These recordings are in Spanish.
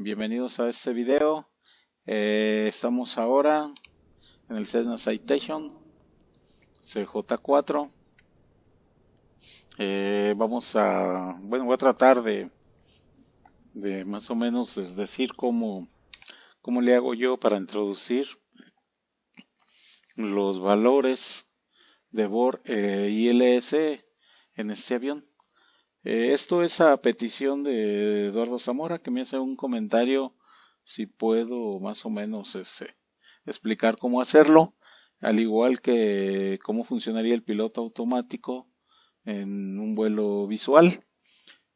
bienvenidos a este video. Estamos ahora en el Cessna Citation CJ4. Voy a tratar de más o menos decir cómo le hago yo para introducir los valores de Bohr ILS en este avión. Esto es a petición de Eduardo Zamora, que me hace un comentario si puedo más o menos explicar cómo hacerlo, al igual que cómo funcionaría el piloto automático en un vuelo visual.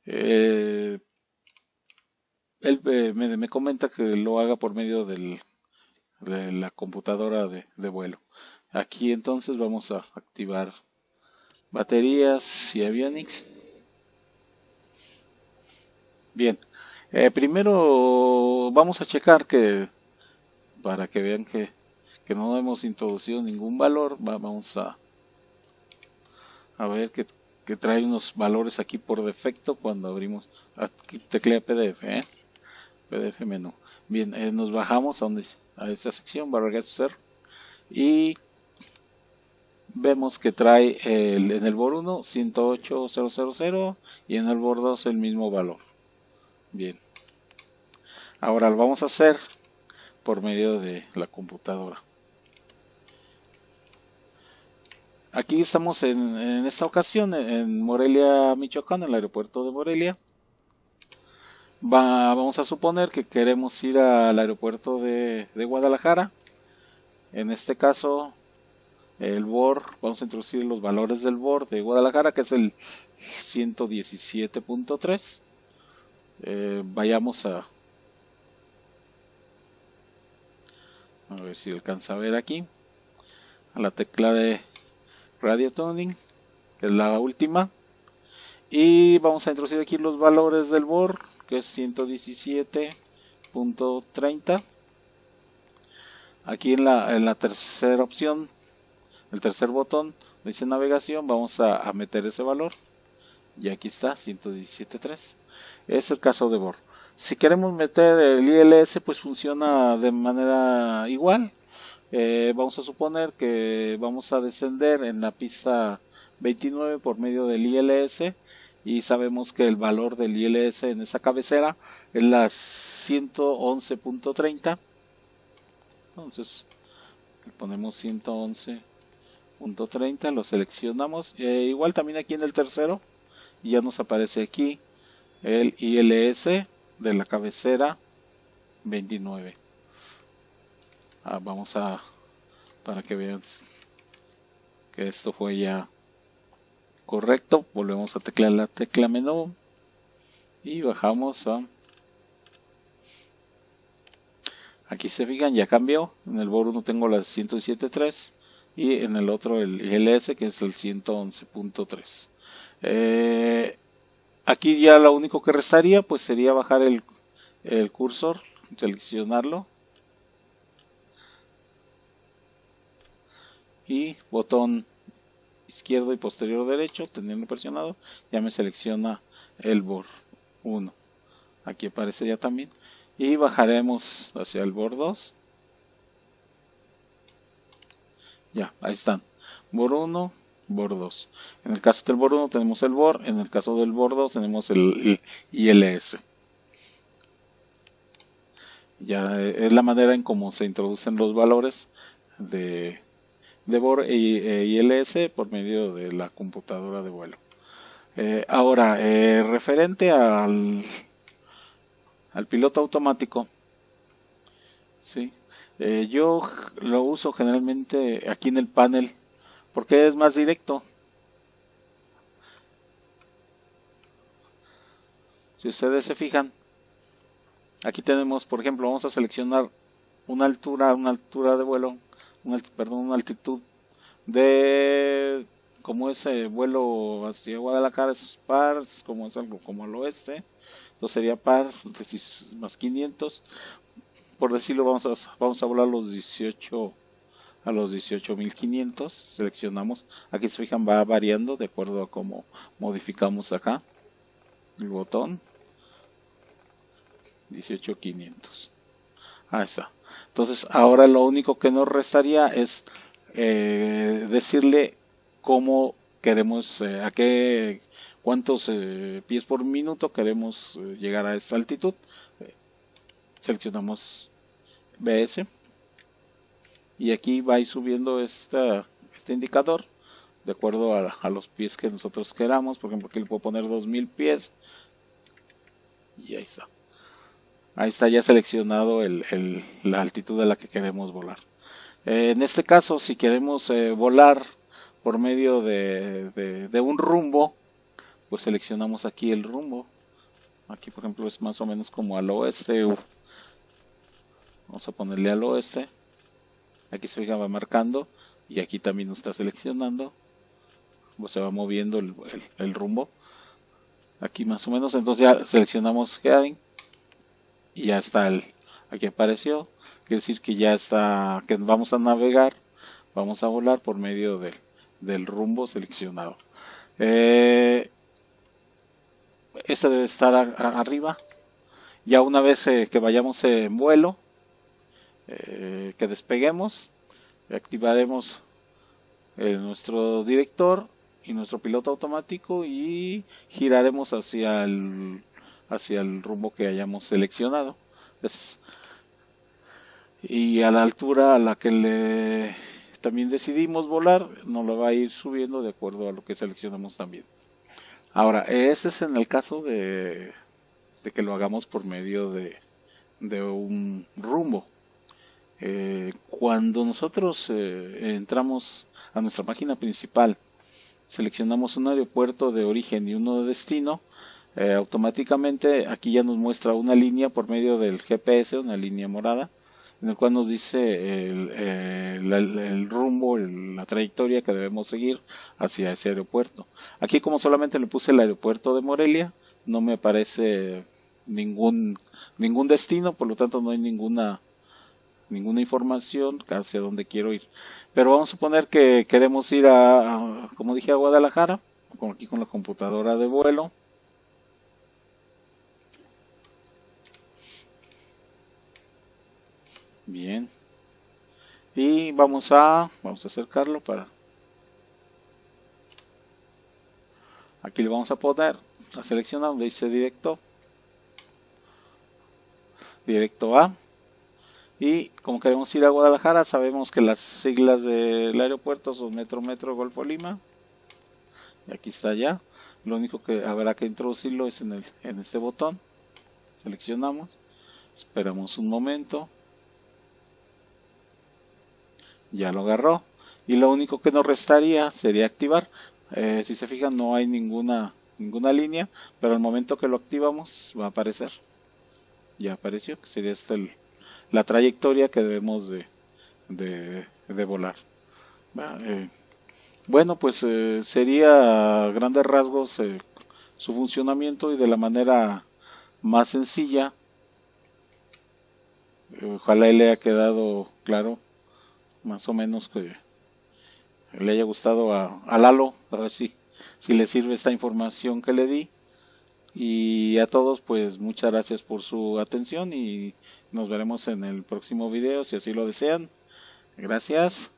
Él me comenta que lo haga por medio de la computadora de vuelo. Aquí entonces vamos a activar baterías y avionics. Bien, primero vamos a checar para que vean que no hemos introducido ningún valor. Vamos a ver que trae unos valores aquí por defecto cuando abrimos. Aquí teclea PDF, PDF menú. Bien, nos bajamos a esta sección, barra get ser, y vemos que trae en el Bohr 1 108.000 y en el Bohr 2 el mismo valor. Bien, ahora lo vamos a hacer por medio de la computadora. Aquí estamos en esta ocasión en Morelia, Michoacán, en el aeropuerto de Morelia. Vamos a suponer que queremos ir al aeropuerto de Guadalajara. En este caso, el Bohr, vamos a introducir los valores del Bohr de Guadalajara, que es el 117.3. Vayamos a ver si alcanza a ver aquí, a la tecla de Radio Tuning, que es la última, y vamos a introducir aquí los valores del Bohr, que es 117.30. Aquí en la tercera opción, el tercer botón, dice navegación, vamos a meter ese valor, y aquí está, 117.3. Es el caso de Bohr. Si queremos meter el ILS, pues funciona de manera igual. Vamos a suponer que vamos a descender en la pista 29 por medio del ILS, y sabemos que el valor del ILS en esa cabecera es la 111.30. Entonces le ponemos 111.30, lo seleccionamos. Igual también aquí en el tercero, y ya nos aparece aquí el ILS de la cabecera 29. Para que vean que esto fue ya correcto, volvemos a teclear la tecla menú y bajamos aquí. Se fijan, ya cambió. En el Bohr 1 tengo la 117.3 y en el otro el ILS, que es el 111.3. Aquí ya lo único que restaría pues sería bajar el cursor, seleccionarlo y botón izquierdo y posterior derecho, teniendo presionado, ya me selecciona el Bohr 1. Aquí aparece ya también. Y bajaremos hacia el Bohr 2. Ya, ahí están. Bohr 1, Bohr 2. En el caso del Bohr 1 tenemos el Bohr, en el caso del Bohr 2 tenemos el ILS. Ya es la manera en cómo se introducen los valores de Bohr e ILS por medio de la computadora de vuelo. Ahora, referente al piloto automático, ¿sí? Yo lo uso generalmente aquí en el panel porque es más directo. Si ustedes se fijan, aquí tenemos, por ejemplo, vamos a seleccionar una altura de vuelo, una altitud de, como ese vuelo hacia Guadalajara es par, como es algo como al oeste, entonces sería par más 500, por decirlo. Vamos a volar a los 18.500, seleccionamos. Aquí se fijan, va variando de acuerdo a cómo modificamos acá el botón. 18.500. Ahí está. Entonces ahora lo único que nos restaría es decirle cómo queremos, cuántos pies por minuto queremos llegar a esta altitud. Seleccionamos BS y aquí va a ir subiendo este indicador de acuerdo a los pies que nosotros queramos. Por ejemplo, aquí le puedo poner 2000 pies y ahí está. Ahí está ya seleccionado la altitud a la que queremos volar. En este caso, si queremos volar por medio de un rumbo, pues seleccionamos aquí el rumbo. Aquí, por ejemplo, es más o menos como al oeste. Vamos a ponerle al oeste. Aquí se va marcando y aquí también nos está seleccionando. Pues se va moviendo el rumbo. Aquí más o menos, entonces ya seleccionamos heading y ya está aquí apareció. Quiere decir que ya está, que vamos a navegar, vamos a volar por medio del rumbo seleccionado. Este debe estar arriba. Ya una vez que vayamos en vuelo, que despeguemos, activaremos nuestro director y nuestro piloto automático y giraremos hacia el rumbo que hayamos seleccionado. Y a la altura a la que también decidimos volar, nos lo va a ir subiendo de acuerdo a lo que seleccionamos también. Ahora, ese es en el caso de que lo hagamos por medio de un rumbo. Cuando nosotros entramos a nuestra página principal, seleccionamos un aeropuerto de origen y uno de destino, automáticamente aquí ya nos muestra una línea por medio del GPS, una línea morada, en el cual nos dice el rumbo, la trayectoria que debemos seguir hacia ese aeropuerto. Aquí, como solamente le puse el aeropuerto de Morelia, no me aparece ningún destino, por lo tanto no hay ninguna información hacia dónde quiero ir. Pero vamos a suponer que queremos ir como dije, a Guadalajara, aquí con la computadora de vuelo. Bien. Y vamos a acercarlo para... Aquí le vamos a poner la selección donde dice directo A. Y como queremos ir a Guadalajara, sabemos que las siglas del aeropuerto son Metro, Golfo, Lima. Y aquí está ya. Lo único que habrá que introducirlo es en este botón. Seleccionamos. Esperamos un momento. Ya lo agarró. Y lo único que nos restaría sería activar. Si se fijan, no hay ninguna línea. Pero al momento que lo activamos va a aparecer. Ya apareció, que sería la trayectoria que debemos de volar. Bueno, pues sería a grandes rasgos su funcionamiento y de la manera más sencilla. Ojalá le haya quedado claro, más o menos, que le haya gustado a Lalo, a ver si le sirve esta información que le di. Y a todos, pues muchas gracias por su atención y nos veremos en el próximo video si así lo desean. Gracias.